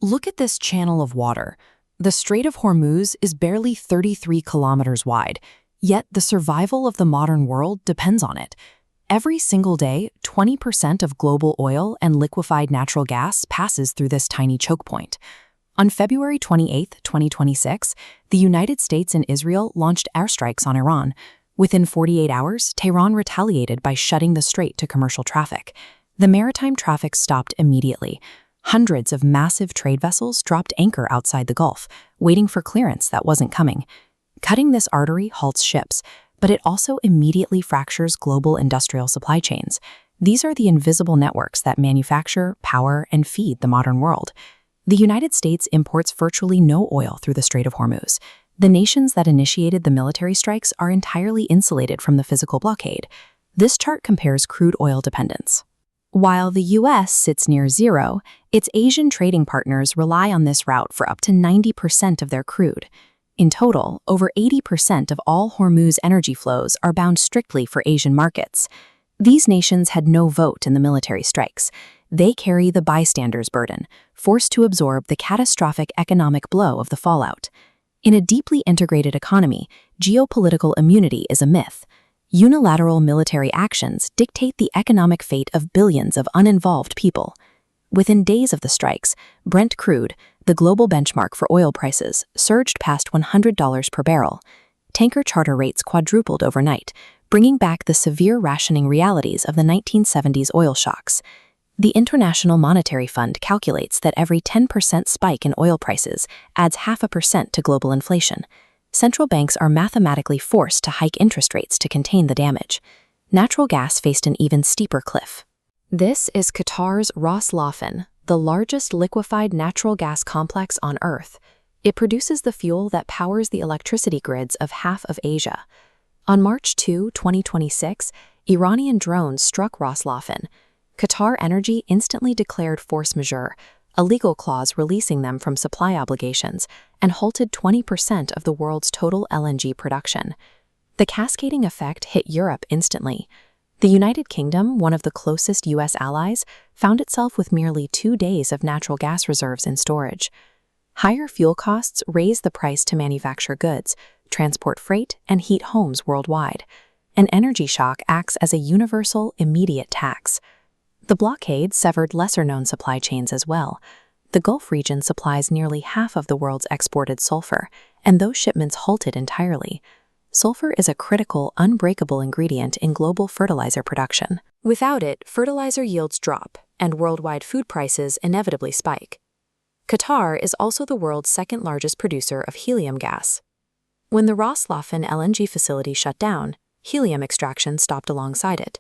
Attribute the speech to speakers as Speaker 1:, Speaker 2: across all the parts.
Speaker 1: Look at this channel of water. The Strait of Hormuz is barely 33 kilometers wide, yet the survival of the modern world depends on it. Every single day, 20% of global oil and liquefied natural gas passes through this tiny choke point. On February 28, 2026, the United States and Israel launched airstrikes on Iran. Within 48 hours, Tehran retaliated by shutting the strait to commercial traffic. The maritime traffic stopped immediately. Hundreds of massive trade vessels dropped anchor outside the Gulf, waiting for clearance that wasn't coming. Cutting this artery halts ships, but it also immediately fractures global industrial supply chains. These are the invisible networks that manufacture, power, and feed the modern world. The United States imports virtually no oil through the Strait of Hormuz. The nations that initiated the military strikes are entirely insulated from the physical blockade. This chart compares crude oil dependence. While the U.S. sits near zero, its Asian trading partners rely on this route for up to 90% of their crude. In total, over 80% of all Hormuz energy flows are bound strictly for Asian markets. These nations had no vote in the military strikes. They carry the bystander's burden, forced to absorb the catastrophic economic blow of the fallout. In a deeply integrated economy, geopolitical immunity is a myth. Unilateral military actions dictate the economic fate of billions of uninvolved people. Within days of the strikes, Brent crude, the global benchmark for oil prices, surged past $100 per barrel. Tanker charter rates quadrupled overnight, bringing back the severe rationing realities of the 1970s oil shocks. The International Monetary Fund calculates that every 10% spike in oil prices adds 0.5% to global inflation. Central banks are mathematically forced to hike interest rates to contain the damage. Natural gas faced an even steeper cliff. This is Qatar's Ras Laffan, the largest liquefied natural gas complex on Earth. It produces the fuel that powers the electricity grids of half of Asia. On March 2, 2026, Iranian drones struck Ras Laffan. Qatar Energy instantly declared force majeure, a legal clause releasing them from supply obligations, and halted 20% of the world's total LNG production. The cascading effect hit Europe instantly. The United Kingdom, one of the closest U.S. allies, found itself with merely 2 days of natural gas reserves in storage. Higher fuel costs raise the price to manufacture goods, transport freight, and heat homes worldwide. An energy shock acts as a universal, immediate tax. The blockade severed lesser-known supply chains as well. The Gulf region supplies nearly half of the world's exported sulfur, and those shipments halted entirely. Sulfur is a critical, unbreakable ingredient in global fertilizer production. Without it, fertilizer yields drop, and worldwide food prices inevitably spike. Qatar is also the world's second-largest producer of helium gas. When the Ras Laffan LNG facility shut down, helium extraction stopped alongside it.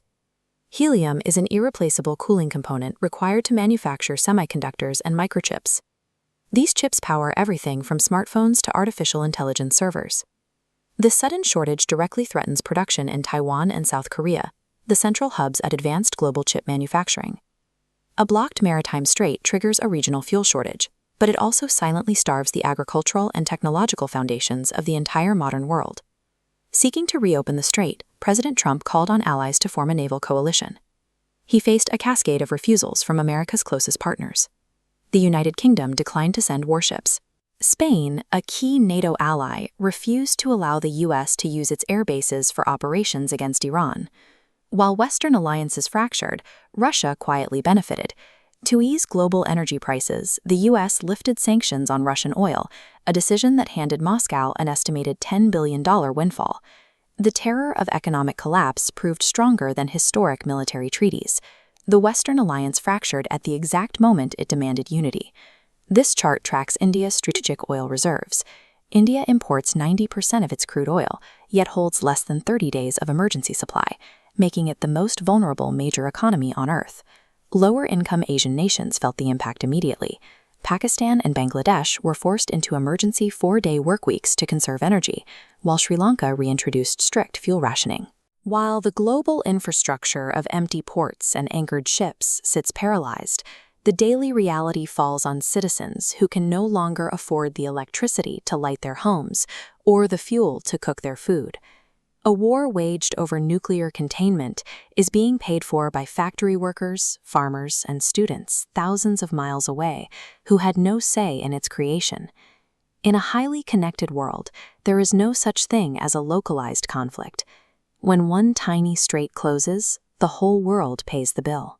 Speaker 1: Helium is an irreplaceable cooling component required to manufacture semiconductors and microchips. These chips power everything from smartphones to artificial intelligence servers. This sudden shortage directly threatens production in Taiwan and South Korea, the central hubs at advanced global chip manufacturing. A blocked maritime strait triggers a regional fuel shortage, but it also silently starves the agricultural and technological foundations of the entire modern world. Seeking to reopen the strait, President Trump called on allies to form a naval coalition. He faced a cascade of refusals from America's closest partners. The United Kingdom declined to send warships. Spain, a key NATO ally, refused to allow the U.S. to use its air bases for operations against Iran. While Western alliances fractured, Russia quietly benefited. To ease global energy prices, the U.S. lifted sanctions on Russian oil, a decision that handed Moscow an estimated $10 billion windfall. The terror of economic collapse proved stronger than historic military treaties. The Western alliance fractured at the exact moment it demanded unity. This chart tracks India's strategic oil reserves. India imports 90% of its crude oil, yet holds less than 30 days of emergency supply, making it the most vulnerable major economy on Earth. Lower-income Asian nations felt the impact immediately. Pakistan and Bangladesh were forced into emergency 4-day workweeks to conserve energy, while Sri Lanka reintroduced strict fuel rationing. While the global infrastructure of empty ports and anchored ships sits paralyzed, the daily reality falls on citizens who can no longer afford the electricity to light their homes or the fuel to cook their food. A war waged over nuclear containment is being paid for by factory workers, farmers, and students thousands of miles away who had no say in its creation. In a highly connected world, there is no such thing as a localized conflict. When one tiny strait closes, the whole world pays the bill.